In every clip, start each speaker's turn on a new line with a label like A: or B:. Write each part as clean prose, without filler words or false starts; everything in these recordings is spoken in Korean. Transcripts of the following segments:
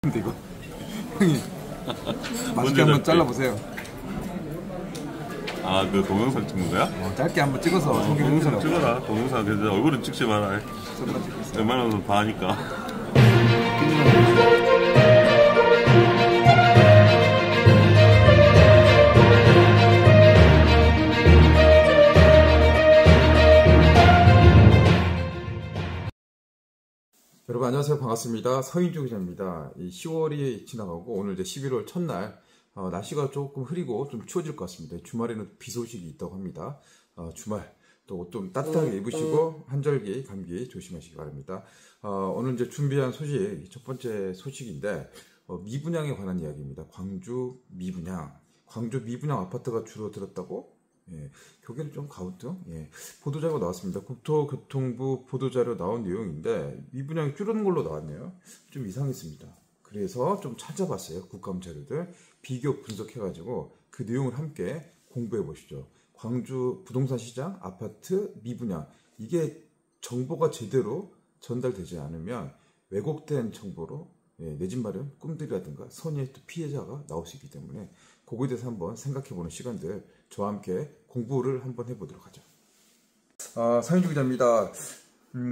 A: 근데 이거 형이 맛있게 한번 잘라보세요.
B: 아, 그 동영상 찍는 거야?
A: 짧게 한번 찍어서
B: 동영상 찍어라. 동영상 근데 얼굴은 찍지 마라. 웬만하면 다 하니까.
A: 여러분 안녕하세요. 반갑습니다. 서인주 기자입니다. 이 10월이 지나가고 오늘 이제 11월 첫날 날씨가 조금 흐리고 좀 추워질 것 같습니다. 주말에는 비 소식이 있다고 합니다. 주말 또 옷 좀 따뜻하게 입으시고 한절기 감기 조심하시기 바랍니다. 오늘 이제 준비한 소식 첫 번째 소식인데 미분양에 관한 이야기입니다. 광주 미분양. 광주 미분양 아파트가 줄어들었다고? 예, 교계는 좀 가우뚱. 예, 보도자료가 나왔습니다. 국토교통부 보도자료 나온 내용인데 미분양이 줄어든 걸로 나왔네요. 좀 이상했습니다. 그래서 좀 찾아봤어요. 국감 자료들 비교 분석해가지고 그 내용을 함께 공부해 보시죠. 광주 부동산 시장 아파트 미분양, 이게 정보가 제대로 전달되지 않으면 왜곡된 정보로 내 집 마련 꿈들이라든가 선의의 피해자가 나올 수 있기 때문에 그거에 대해서 한번 생각해보는 시간들 저와 함께 공부를 한번 해보도록 하죠. 서인주 기자입니다.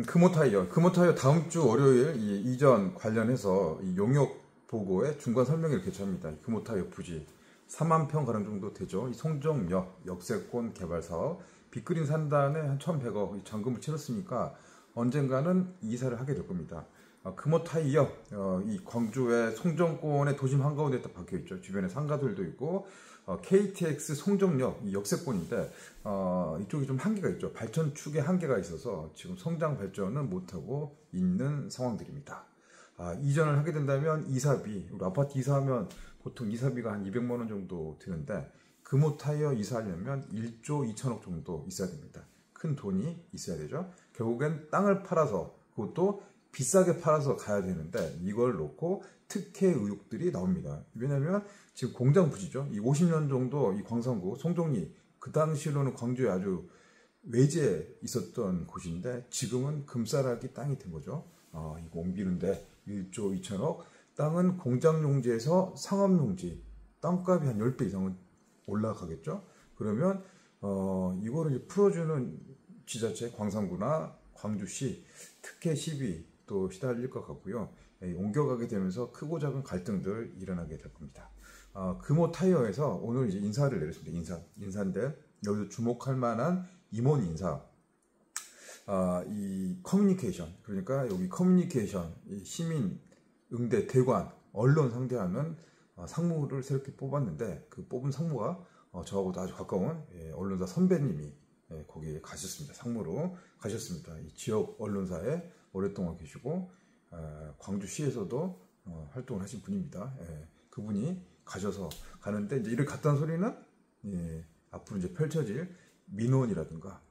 A: 금호타이어 다음 주 월요일 이전 관련해서 용역 보고에 중간 설명회를 개최합니다. 금호타이어 부지 4만 평 가량 정도 되죠. 이 송정역 역세권 개발 사업 빅그린 산단에 한 1,100억 잔금을 치렀으니까 언젠가는 이사를 하게 될 겁니다. 금호타이어 이 광주의 송정권의 도심 한가운데 딱 박혀 있죠. 주변에 상가들도 있고 KTX 송정역 이 역세권인데 이쪽이 좀 한계가 있죠. 발전축에 한계가 있어서 지금 성장 발전은 못하고 있는 상황들입니다. 이전을 하게 된다면 이사비, 우리 아파트 이사하면 보통 이사비가 한 200만 원 정도 드는데 금호타이어 이사하려면 1조 2천억 정도 있어야 됩니다. 큰 돈이 있어야 되죠. 결국엔 땅을 팔아서 그것도 비싸게 팔아서 가야 되는데 이걸 놓고 특혜 의혹들이 나옵니다. 왜냐하면 지금 공장 부지죠. 이 50년 정도 이 광산구 송정리 그 당시로는 광주에 아주 외지에 있었던 곳인데 지금은 금싸라기 땅이 된 거죠. 이거 옮기는데 1조 2천억, 땅은 공장용지에서 상업용지 땅값이 한 10배 이상은 올라가겠죠. 그러면 이거를 이제 풀어주는 지자체 광산구나 광주시 특혜 시비 또 시달릴 것 같고요. 옮겨가게 되면서 크고 작은 갈등들 일어나게 될 겁니다. 금호타이어에서 오늘 이제 인사를 내렸습니다. 인사인데 여기서 주목할 만한 임원 인사. 이 커뮤니케이션, 그러니까 여기 커뮤니케이션, 이 시민 응대 대관 언론 상대하는 상무를 새롭게 뽑았는데 그 뽑은 상무가 저하고도 아주 가까운 언론사 선배님이 거기에 가셨습니다. 상무로 가셨습니다. 이 지역 언론사에 오랫동안 계시고 광주시에서도 활동을 하신 분입니다. 그분이 가셔서 가는데 이제 이를 갔다는 소리는 앞으로 이제 펼쳐질 민원이라든가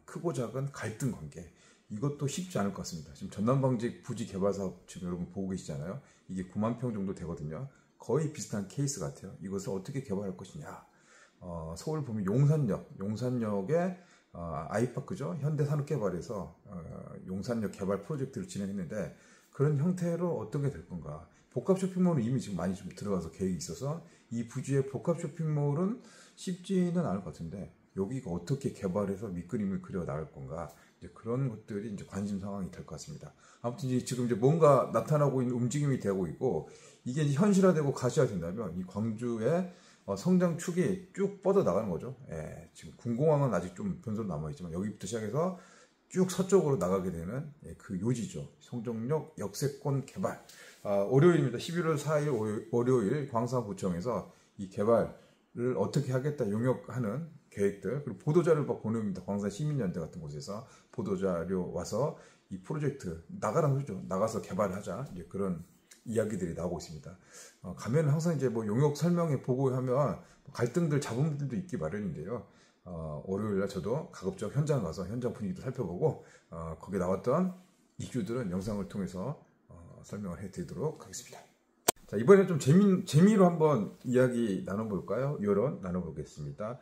A: 크고 작은 갈등 관계, 이것도 쉽지 않을 것 같습니다. 지금 전남방직 부지 개발 사업 지금 여러분 보고 계시잖아요. 이게 9만 평 정도 되거든요. 거의 비슷한 케이스 같아요. 이것을 어떻게 개발할 것이냐. 서울 보면 용산역에 아이파크죠. 현대산업개발에서 용산역 개발 프로젝트를 진행했는데 그런 형태로 어떻게 될 건가. 복합 쇼핑몰은 이미 지금 많이 좀 들어가서 계획이 있어서 이 부지의 복합 쇼핑몰은 쉽지는 않을 것 같은데 여기가 어떻게 개발해서 밑그림을 그려 나갈 건가. 이제 그런 것들이 이제 관심 상황이 될 것 같습니다. 아무튼 지금 이제 뭔가 나타나고 있는 움직임이 되고 있고 이게 이제 현실화되고 가시화된다면 이 광주의 성장축이 쭉 뻗어 나가는 거죠. 지금 군공항은 아직 좀 변수로 남아있지만 여기부터 시작해서 쭉 서쪽으로 나가게 되는 그 요지죠. 송정역 역세권 개발. 월요일입니다. 11월 4일 월요일 광산구청에서 이 개발을 어떻게 하겠다 용역하는 계획들, 그리고 보도자료를 막 보냅니다. 광산시민연대 같은 곳에서 보도자료 와서 이 프로젝트 나가라는 소리죠. 나가서 개발하자. 이제 그런 이야기들이 나오고 있습니다. 가면 항상 이제 뭐 용역 설명회 보고하면 갈등들 잡음들도 있기 마련인데요. 월요일날 저도 가급적 현장 가서 현장 분위기도 살펴보고 거기에 나왔던 이슈들은 영상을 통해서 설명을 해드리도록 하겠습니다. 자, 이번에 좀 재미로 한번 이야기 나눠볼까요? 여론 나눠보겠습니다.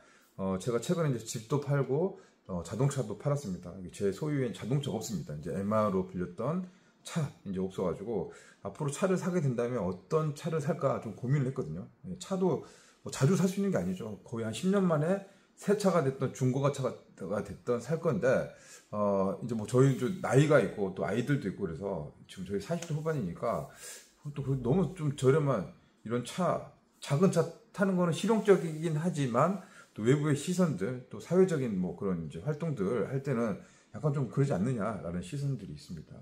A: 제가 최근에 이제 집도 팔고 자동차도 팔았습니다. 제 소유인 자동차가 없습니다. 이제 MR로 빌렸던 차 이제 없어가지고 앞으로 차를 사게 된다면 어떤 차를 살까 좀 고민을 했거든요. 차도 뭐 자주 살 수 있는 게 아니죠. 거의 한 10년 만에 새 차가 됐던 중고가 차가 됐던 살 건데 이제 뭐 저희 좀 나이가 있고 또 아이들도 있고 그래서 지금 저희 40대 후반이니까 또 너무 좀 저렴한 이런 차 작은 차 타는 거는 실용적이긴 하지만 또 외부의 시선들 또 사회적인 뭐 그런 이제 활동들 할 때는 약간 좀 그러지 않느냐라는 시선들이 있습니다.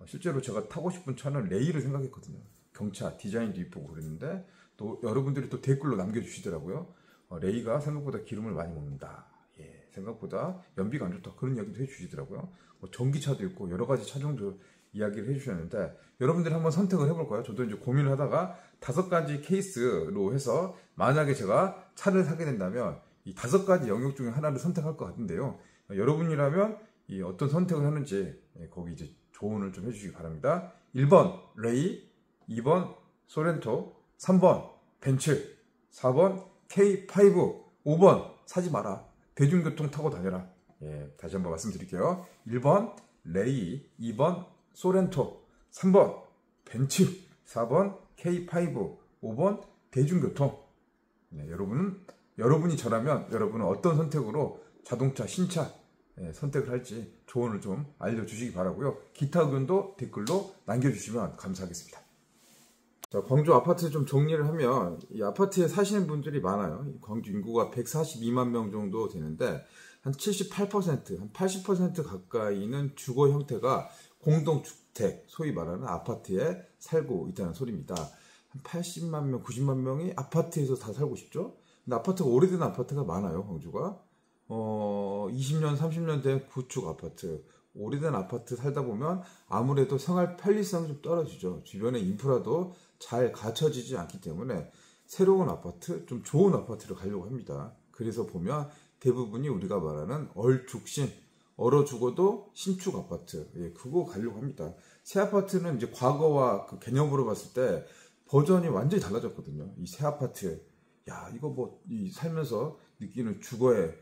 A: 실제로 제가 타고 싶은 차는 레이를 생각했거든요. 경차 디자인도 이쁘고 그랬는데 또 여러분들이 또 댓글로 남겨주시더라고요. 레이가 생각보다 기름을 많이 먹는다. 예, 생각보다 연비가 안 좋다. 그런 이야기도 해주시더라고요. 뭐 전기차도 있고 여러 가지 차종도 이야기를 해주셨는데 여러분들이 한번 선택을 해볼까요? 저도 이제 고민을 하다가 5가지 케이스로 해서 만약에 제가 차를 사게 된다면 이 5가지 영역 중에 하나를 선택할 것 같은데요. 여러분이라면 이 어떤 선택을 하는지 거기 이제 조언을 좀 해주시기 바랍니다. 1번 레이, 2번 소렌토, 3번 벤츠, 4번 K5, 5번 사지 마라. 대중교통 타고 다녀라. 예, 다시 한번 말씀드릴게요. 1번 레이, 2번 소렌토, 3번 벤츠, 4번 K5, 5번 대중교통. 네, 여러분이 저라면 여러분은 어떤 선택으로 자동차, 신차 선택을 할지 조언을 좀 알려주시기 바라고요. 기타 의견도 댓글로 남겨주시면 감사하겠습니다. 자, 광주 아파트 좀 정리를 하면 이 아파트에 사시는 분들이 많아요. 광주 인구가 142만 명 정도 되는데 한 78%, 한 80% 가까이는 주거 형태가 공동주택, 소위 말하는 아파트에 살고 있다는 소리입니다. 한 80만 명, 90만 명이 아파트에서 다 살고 싶죠? 근데 아파트가 오래된 아파트가 많아요, 광주가. 20년, 30년 된 구축 아파트, 오래된 아파트 살다 보면 아무래도 생활 편리성이 좀 떨어지죠. 주변에 인프라도 잘 갖춰지지 않기 때문에 새로운 아파트, 좀 좋은 아파트를 가려고 합니다. 그래서 보면 대부분이 우리가 말하는 얼죽신, 얼어 죽어도 신축 아파트, 예, 그거 가려고 합니다. 새 아파트는 이제 과거와 그 개념으로 봤을 때 버전이 완전히 달라졌거든요. 이 새 아파트, 야, 이거 뭐 이 살면서 느끼는 주거의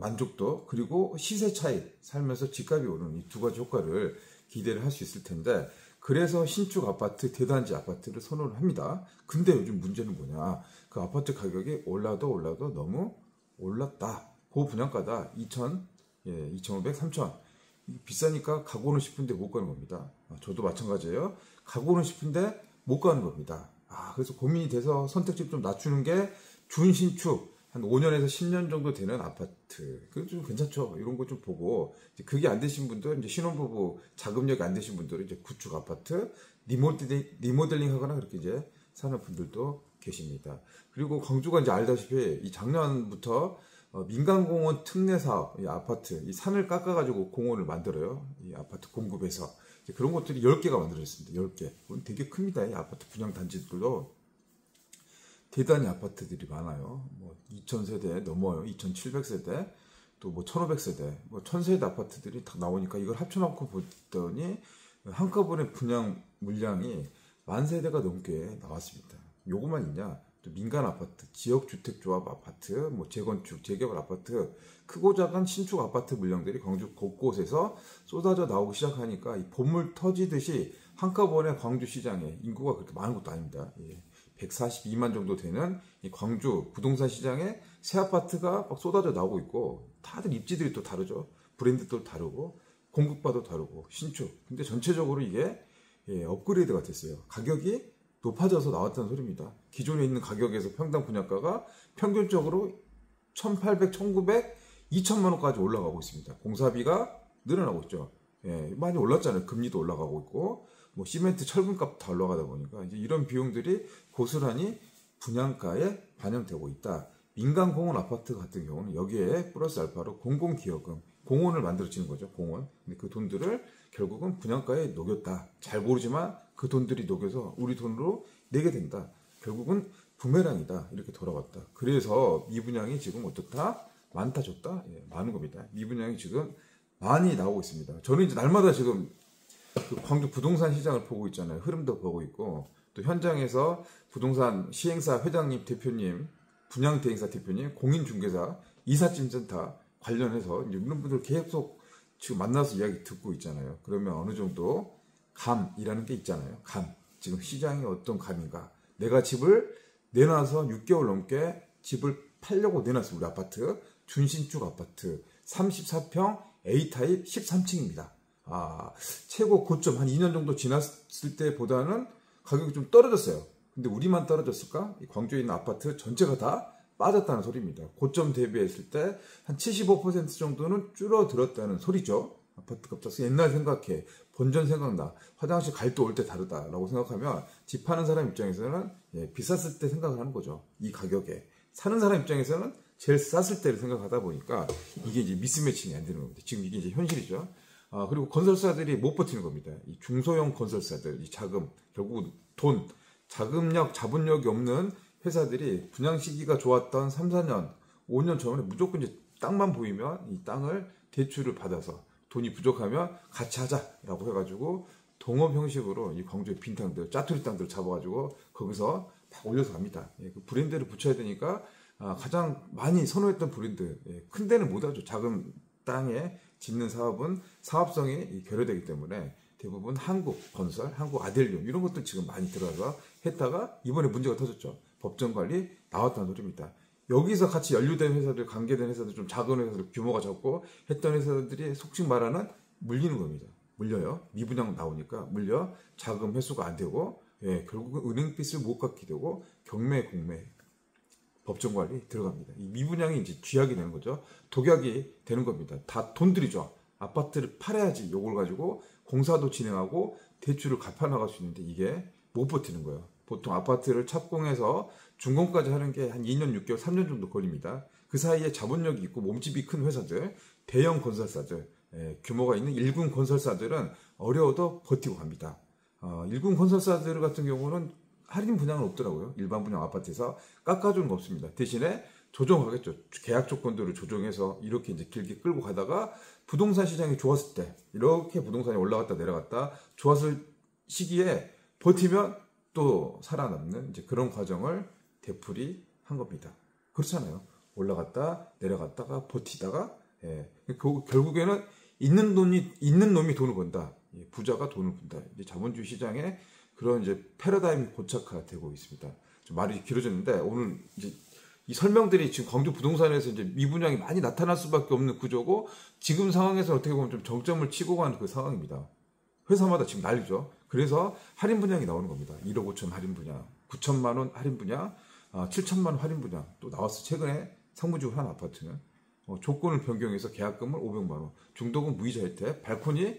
A: 만족도 그리고 시세 차이, 살면서 집값이 오르는 이 2가지 효과를 기대를 할 수 있을 텐데 그래서 신축 아파트, 대단지 아파트를 선호를 합니다. 근데 요즘 문제는 뭐냐, 그 아파트 가격이 올라도 너무 올랐다. 고분양가다. 2,500, 3,000 비싸니까 가고는 싶은데 못 가는 겁니다. 저도 마찬가지예요. 가고는 싶은데 못 가는 겁니다. 그래서 고민이 돼서 선택지 좀 낮추는 게 준신축 한 5년에서 10년 정도 되는 아파트, 그거 좀 괜찮죠. 이런 거 좀 보고, 이제 그게 안 되신 분들, 이제 신혼부부 자금력이 안 되신 분들은 이제 구축 아파트 리모델링 하거나 그렇게 이제 사는 분들도 계십니다. 그리고 광주가 이제 알다시피 이 작년부터 민간공원 특례 사업, 이 아파트, 이 산을 깎아가지고 공원을 만들어요. 이 아파트 공급해서. 그런 것들이 10개가 만들어졌습니다. 10개. 되게 큽니다. 이 아파트 분양 단지들도. 대단히 아파트들이 많아요. 뭐 2,000세대 넘어요. 2,700세대, 또 뭐 1,500세대, 뭐 1,000세대 아파트들이 딱 나오니까 이걸 합쳐놓고 보더니 한꺼번에 분양 물량이 10,000세대가 넘게 나왔습니다. 요것만 있냐? 또 민간 아파트, 지역주택조합 아파트, 뭐 재건축, 재개발 아파트, 크고 작은 신축 아파트 물량들이 광주 곳곳에서 쏟아져 나오기 시작하니까 이 봇물 터지듯이 한꺼번에 광주 시장에 인구가 그렇게 많은 것도 아닙니다. 142만 정도 되는 이 광주 부동산 시장에 새 아파트가 막 쏟아져 나오고 있고, 다들 입지들이 또 다르죠. 브랜드도 다르고 공급바도 다르고 신축. 근데 전체적으로 이게 업그레이드가 됐어요. 가격이 높아져서 나왔다는 소리입니다. 기존에 있는 가격에서 평당 분양가가 평균적으로 1,800, 1,900, 2,000만 원까지 올라가고 있습니다. 공사비가 늘어나고 있죠. 많이 올랐잖아요. 금리도 올라가고 있고, 뭐 시멘트, 철근값 다 올라가다 보니까 이제 이런 비용들이 고스란히 분양가에 반영되고 있다. 민간 공원 아파트 같은 경우는 여기에 플러스 알파로 공공기여금, 공원을 만들어지는 거죠. 공원. 근데 그 돈들을 결국은 분양가에 녹였다. 잘 모르지만 그 돈들이 녹여서 우리 돈으로 내게 된다. 결국은 부메랑이다. 이렇게 돌아왔다. 그래서 미분양이 지금 어떻다? 많다 적다? 많은 겁니다. 미분양이 지금 많이 나오고 있습니다. 저는 이제 날마다 지금 그 광주 부동산 시장을 보고 있잖아요. 흐름도 보고 있고, 또 현장에서 부동산 시행사 회장님, 대표님, 분양대행사 대표님, 공인중개사, 이삿짐센터 관련해서 이제 이런 분들 계속 지금 만나서 이야기 듣고 있잖아요. 그러면 어느 정도 감이라는 게 있잖아요. 감. 지금 시장이 어떤 감인가. 내가 집을 내놔서 6개월 넘게 집을 팔려고 내놨어요. 우리 아파트. 준신축 아파트. 34평 A타입 13층입니다. 최고 고점 한 2년 정도 지났을 때보다는 가격이 좀 떨어졌어요. 근데 우리만 떨어졌을까? 광주에 있는 아파트 전체가 다 빠졌다는 소리입니다. 고점 대비했을 때 한 75% 정도는 줄어들었다는 소리죠. 아파트 값 옛날 생각해. 본전 생각나. 화장실 갈 때 올 때 다르다라고 생각하면 집 파는 사람 입장에서는 비쌌을 때 생각을 하는 거죠. 이 가격에. 사는 사람 입장에서는 제일 쌌을 때를 생각하다 보니까 이게 이제 미스매칭이 안 되는 겁니다. 지금 이게 이제 현실이죠. 그리고 건설사들이 못 버티는 겁니다. 이 중소형 건설사들, 이 자금, 결국 돈, 자본력이 없는 회사들이 분양 시기가 좋았던 3, 4년, 5년 전에 무조건 이제 땅만 보이면 이 땅을 대출을 받아서 돈이 부족하면 같이 하자라고 해가지고 동업 형식으로 이 광주의 빈 땅들, 짜투리 땅들 잡아가지고 거기서 막 올려서 갑니다. 그 브랜드를 붙여야 되니까 가장 많이 선호했던 브랜드, 큰 데는 못하죠. 작은 땅에 짓는 사업은 사업성이 결여되기 때문에 대부분 한국건설, 한국아델리움 이런 것들 지금 많이 들어가서 했다가 이번에 문제가 터졌죠. 법정관리 나왔다는 소리입니다. 여기서 같이 연루된 회사들, 관계된 회사들, 좀 작은 회사들, 규모가 적고 했던 회사들이 속칭 말하는 물리는 겁니다. 물려요. 미분양 나오니까 물려. 자금 회수가 안 되고 결국은 은행빚을 못 갚게 되고 경매, 공매, 법정관리 들어갑니다. 이 미분양이 이제 쥐약이 되는 거죠. 독약이 되는 겁니다. 다 돈 들이죠. 아파트를 팔아야지 요걸 가지고 공사도 진행하고 대출을 갚아나갈 수 있는데 이게 못 버티는 거예요. 보통 아파트를 착공해서 준공까지 하는 게 한 2년, 6개월, 3년 정도 걸립니다. 그 사이에 자본력이 있고 몸집이 큰 회사들, 대형 건설사들, 규모가 있는 일군 건설사들은 어려워도 버티고 갑니다. 일군 건설사들 같은 경우는 할인 분양은 없더라고요. 일반 분양 아파트에서 깎아주는 거 없습니다. 대신에 조정하겠죠. 계약 조건들을 조정해서 이렇게 이제 길게 끌고 가다가 부동산 시장이 좋았을 때 이렇게 부동산이 올라갔다 내려갔다 좋았을 시기에 버티면 또 살아남는 이제 그런 과정을 되풀이 한 겁니다. 그렇잖아요. 올라갔다 내려갔다가 버티다가 결국에는 있는 놈이 돈을 번다. 부자가 돈을 번다. 이제 자본주의 시장에 그런 이제 패러다임이 고착화되고 있습니다. 좀 말이 길어졌는데 오늘 이제 이 설명들이 지금 광주 부동산에서 이제 미분양이 많이 나타날 수밖에 없는 구조고 지금 상황에서 어떻게 보면 좀 정점을 치고 가는 그 상황입니다. 회사마다 지금 난리죠. 그래서 할인 분양이 나오는 겁니다. 1억 5천 할인 분양, 9천만 원 할인 분양, 7천만 원 할인 분양 또 나왔어. 최근에 상무지구 한 아파트는 조건을 변경해서 계약금을 500만 원, 중도금 무이자 혜택, 발코니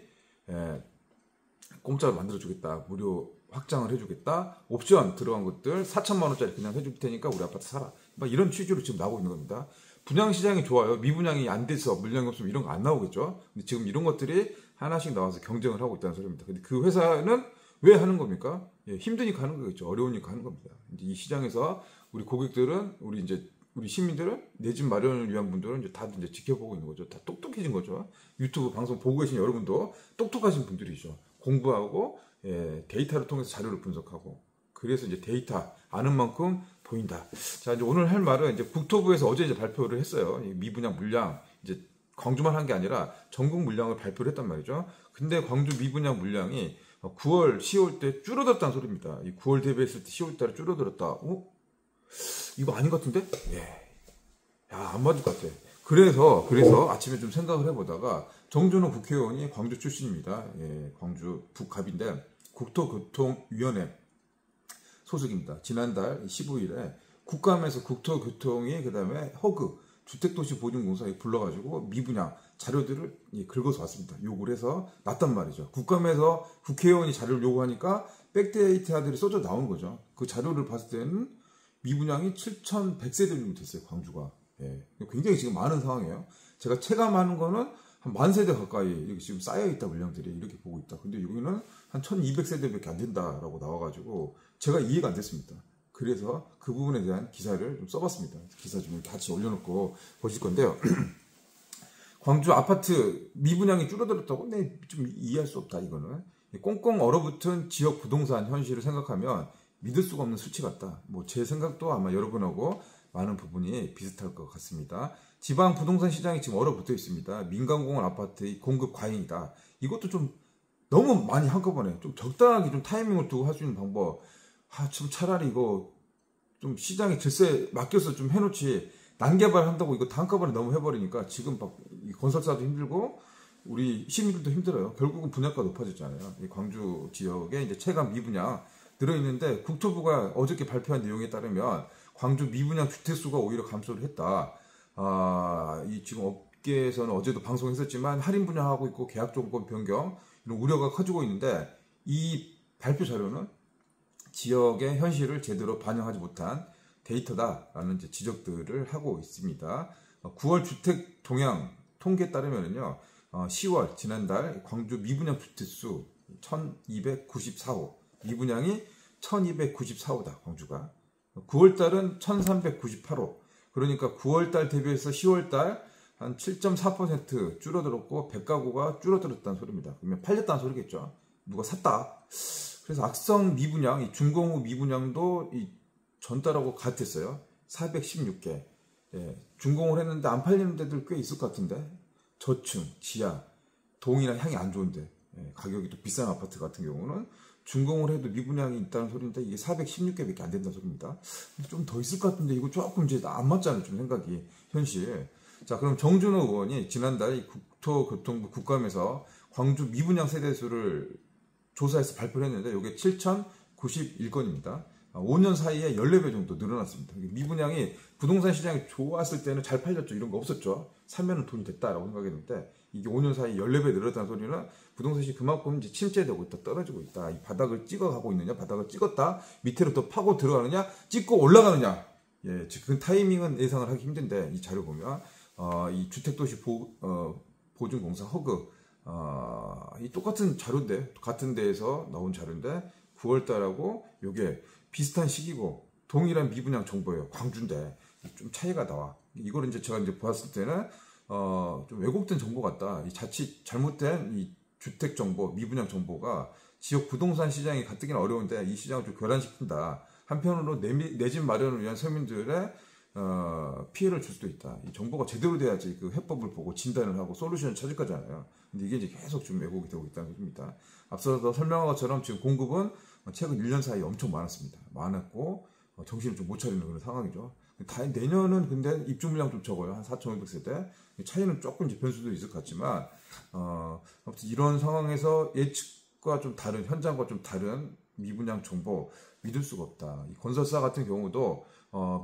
A: 공짜로 만들어주겠다, 무료 확장을 해주겠다, 옵션 들어간 것들 4천만 원짜리 그냥 해줄 테니까 우리 아파트 사라. 막 이런 취지로 지금 나오고 있는 겁니다. 분양 시장이 좋아요. 미분양이 안 돼서 물량이 없으면 이런 거 안 나오겠죠. 근데 지금 이런 것들이 하나씩 나와서 경쟁을 하고 있다는 소리입니다. 근데 그 회사는 왜 하는 겁니까? 힘드니까 하는 거겠죠. 어려우니까 하는 겁니다. 이제 이 시장에서 우리 고객들은 우리 시민들은 내 집 마련을 위한 분들은 이제 다들 이제 지켜보고 있는 거죠. 다 똑똑해진 거죠. 유튜브 방송 보고 계신 여러분도 똑똑하신 분들이죠. 공부하고 데이터를 통해서 자료를 분석하고 그래서 이제 데이터 아는 만큼 보인다. 자, 이제 오늘 할 말은 이제 국토부에서 어제 이제 발표를 했어요. 미분양 물량 이제 광주만 한 게 아니라 전국 물량을 발표를 했단 말이죠. 근데 광주 미분양 물량이 9월, 10월 때 줄어들었다는 소리입니다. 이 9월 대비했을 때 10월 달에 줄어들었다. 이거 아닌 것 같은데? 안 맞을 것 같아. 그래서 아침에 좀 생각을 해보다가 정준호 국회의원이 광주 출신입니다. 광주 북갑인데 국토교통위원회 소속입니다. 지난달 15일에 국감에서 국토교통이 그다음에 허그 주택도시보증공사에 불러가지고 미분양 자료들을 긁어서 왔습니다. 요구를 해서 놨단 말이죠. 국감에서 국회의원이 자료를 요구하니까 백데이터들이 써져 나온 거죠. 그 자료를 봤을 때는 미분양이 7,100세대 정도 됐어요. 광주가. 굉장히 지금 많은 상황이에요. 제가 체감하는 거는 한 10,000세대 가까이 이렇게 지금 쌓여있다 물량들이 이렇게 보고 있다. 근데 여기는 한 1,200세대밖에 안 된다라고 나와가지고 제가 이해가 안 됐습니다. 그래서 그 부분에 대한 기사를 좀 써봤습니다. 기사 좀 같이 올려놓고 보실 건데요. 광주 아파트 미분양이 줄어들었다고? 네, 좀 이해할 수 없다 이거는. 꽁꽁 얼어붙은 지역 부동산 현실을 생각하면 믿을 수가 없는 수치 같다. 제 생각도 아마 여러분하고 많은 부분이 비슷할 것 같습니다. 지방 부동산 시장이 지금 얼어붙어 있습니다. 민간공원 아파트의 공급 과잉이다. 이것도 좀 너무 많이 한꺼번에 좀 적당하게 좀 타이밍을 두고 할 수 있는 방법. 좀 차라리 이거 좀 시장의 질서에 맡겨서 좀 해놓지. 난개발 한다고 이거 한꺼번에 너무 해버리니까 지금 이 건설사도 힘들고 우리 시민들도 힘들어요. 결국은 분양가 높아졌잖아요. 이 광주 지역에 이제 체감 미분양 들어있는데 국토부가 어저께 발표한 내용에 따르면 광주 미분양 주택수가 오히려 감소를 했다. 이 지금 업계에서는 어제도 방송했었지만 할인 분양하고 있고 계약 조건 변경 이런 우려가 커지고 있는데 이 발표 자료는 지역의 현실을 제대로 반영하지 못한 데이터다라는 이제 지적들을 하고 있습니다. 9월 주택 동향 통계에 따르면요, 10월 지난달 광주 미분양 주택수 1294호, 미분양이 1294호다 광주가. 9월달은 1398호. 그러니까 9월달 대비해서 10월달 한 7.4% 줄어들었고 100가구가 줄어들었다는 소리입니다. 그러면 팔렸다는 소리겠죠. 누가 샀다. 그래서 악성 미분양, 이 준공후 미분양도 이 전달하고 같았어요. 416개. 예, 준공을 했는데 안 팔리는 데들 꽤 있을 것 같은데. 저층, 지하, 동이나 향이 안 좋은데, 예, 가격이 또 비싼 아파트 같은 경우는 준공을 해도 미분양이 있다는 소리인데 이게 416개밖에 안 된다는 소리입니다. 좀 더 있을 것 같은데 이거 조금 이제 안 맞잖아요. 좀 생각이 현실. 자, 그럼 정준호 의원이 지난달 국토교통부 국감에서 광주 미분양 세대수를 조사해서 발표를 했는데 이게 7,091건입니다. 5년 사이에 14배 정도 늘어났습니다. 미분양이 부동산 시장이 좋았을 때는 잘 팔렸죠. 이런 거 없었죠. 사면은 돈이 됐다라고 생각했는데 이게 5년 사이에 14배 늘었다는 소리는 부동산 시장이 그만큼 이제 침체되고 있다, 떨어지고 있다. 이 바닥을 찍어가고 있느냐, 바닥을 찍었다, 밑으로 또 파고 들어가느냐, 찍고 올라가느냐. 예, 그 타이밍은 예상을 하기 힘든데 이 자료 보면 이 주택도시 보증공사 허그 이 똑같은 자료인데 같은 데에서 나온 자료인데 9월달하고 요게 비슷한 시기고 동일한 미분양 정보예요. 광주인데 좀 차이가 나와. 이거를 이제 제가 이제 보았을 때는 좀 왜곡된 정보 같다. 이 자칫 잘못된 이 주택 정보, 미분양 정보가 지역 부동산 시장이 가뜩이나 어려운데 이 시장을 좀 교란시킨다. 한편으로 내 집 마련을 위한 서민들의 피해를 줄 수도 있다. 이 정보가 제대로 돼야지 그 해법을 보고 진단을 하고 솔루션을 찾을 거잖아요. 근데 이게 이제 계속 좀 왜곡이 되고 있다는 겁니다. 앞서서 설명한 것처럼 지금 공급은 최근 1년 사이에 엄청 많았습니다. 많았고 정신을 좀 못 차리는 그런 상황이죠. 내년은 근데 입주 물량 좀 적어요. 한 4,500세대. 차이는 조금 이제 변수도 있을 것 같지만 아무튼 이런 상황에서 예측과 좀 다른 현장과 좀 다른 미분양 정보 믿을 수가 없다. 이 건설사 같은 경우도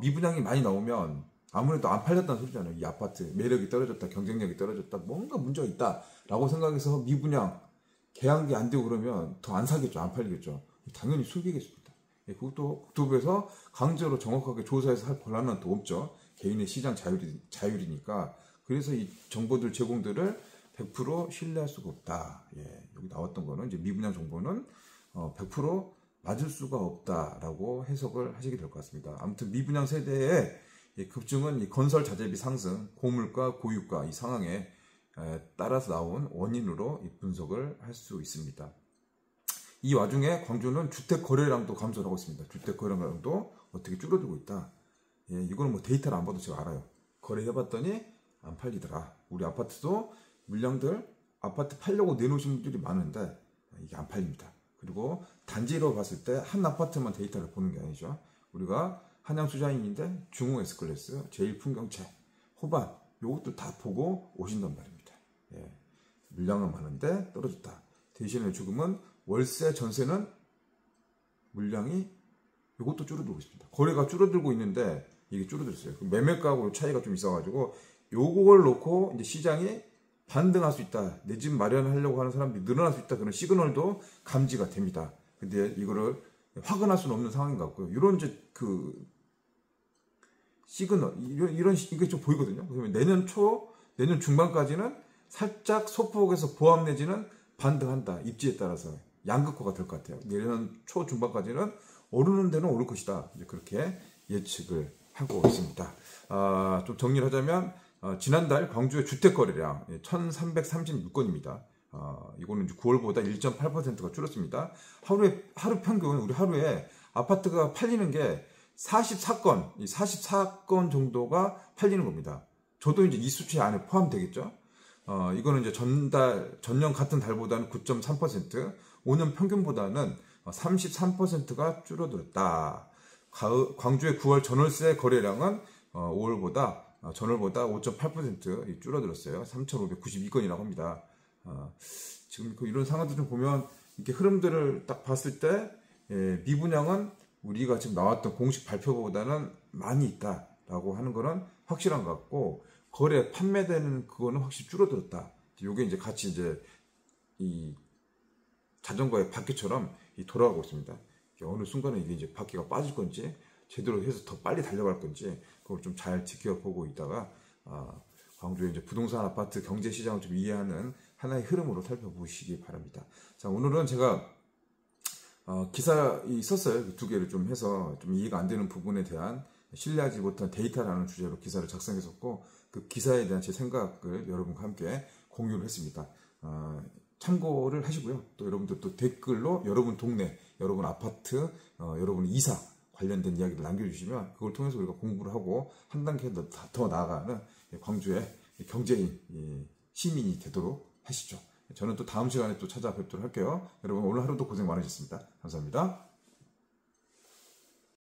A: 미분양이 많이 나오면 아무래도 안 팔렸다는 소리잖아요. 이 아파트 매력이 떨어졌다, 경쟁력이 떨어졌다, 뭔가 문제가 있다라고 생각해서 미분양 계약이 안 되고 그러면 더 안 사겠죠, 안 팔리겠죠. 당연히 숨기겠습니다. 그것도 국토부에서 강제로 정확하게 조사해서 할 권한은 또 없죠. 개인의 시장 자율이니까. 그래서 이 정보들 제공들을 100% 신뢰할 수가 없다. 예, 여기 나왔던 거는 이제 미분양 정보는 100% 맞을 수가 없다라고 해석을 하시게 될 것 같습니다. 아무튼 미분양 세대의 급증은 이 건설 자재비 상승, 고물가, 고유가 이 상황에 따라서 나온 원인으로 분석을 할 수 있습니다. 이 와중에 광주는 주택 거래량도 감소를 하고 있습니다. 주택 거래량도 어떻게 줄어들고 있다. 예, 이거는 뭐 데이터를 안 봐도 제가 알아요. 거래해봤더니 안 팔리더라. 우리 아파트도 물량들 아파트 팔려고 내놓으신 분들이 많은데 이게 안 팔립니다. 그리고 단지로 봤을 때 한 아파트만 데이터를 보는 게 아니죠. 우리가 한양수자인인데 중흥 S클래스, 제1풍경채, 호반 요것도 다 보고 오신단 말입니다. 예, 물량은 많은데 떨어졌다. 대신에 지금은 월세, 전세는 물량이 이것도 줄어들고 있습니다. 거래가 줄어들고 있는데 이게 줄어들었어요. 매매가하고 차이가 좀 있어가지고 요걸 놓고 이제 시장이 반등할 수 있다. 내 집 마련하려고 하는 사람들이 늘어날 수 있다. 그런 시그널도 감지가 됩니다. 근데 이거를 확인할 수는 없는 상황인 것 같고요. 이런 이제 그 시그널 이런 이게 좀 보이거든요. 그러면 내년 중반까지는 살짝 소폭에서 보합 내지는 반등한다. 입지에 따라서 양극화가 될 것 같아요. 내년 초 중반까지는 오르는 데는 오를 것이다. 이제 그렇게 예측을 하고 있습니다. 좀 정리를 하자면 지난달 광주의 주택 거래량 1,336건입니다. 이거는 이제 9월보다 1.8%가 줄었습니다. 하루 평균 우리 하루에 아파트가 팔리는 게 44건, 이 44건 정도가 팔리는 겁니다. 저도 이제 이 수치 안에 포함되겠죠. 이거는 이제 전년 같은 달보다는 9.3%, 5년 평균보다는 33%가 줄어들었다. 광주의 9월 전월세 거래량은 5월보다 전월보다 5.8% 줄어들었어요. 3,592건이라고 합니다. 지금 이런 상황들 좀 보면 이렇게 흐름들을 딱 봤을 때 미분양은 우리가 지금 나왔던 공식 발표보다는 많이 있다라고 하는 거는 확실한 것 같고, 거래 판매되는 그거는 확실히 줄어들었다. 이게 이제 같이 이제 이 자전거의 바퀴처럼 돌아가고 있습니다. 어느 순간에 이게 이제 바퀴가 빠질 건지 제대로 해서 더 빨리 달려갈 건지 그걸 좀 잘 지켜보고 있다가 광주의 이제 부동산 아파트 경제 시장을 좀 이해하는 하나의 흐름으로 살펴보시기 바랍니다. 자, 오늘은 제가 기사 썼어요. 두 개를 좀 해서 좀 이해가 안 되는 부분에 대한 신뢰하지 못한 데이터라는 주제로 기사를 작성했었고, 그 기사에 대한 제 생각을 여러분과 함께 공유를 했습니다. 참고를 하시고요. 또 여러분들 또 댓글로 여러분 동네, 여러분 아파트, 여러분 이사 관련된 이야기를 남겨주시면 그걸 통해서 우리가 공부를 하고 한 단계 더 나아가는 광주의 경제인 시민이 되도록 하시죠. 저는 또 다음 시간에 또 찾아뵙도록 할게요. 여러분 오늘 하루도 고생 많으셨습니다. 감사합니다.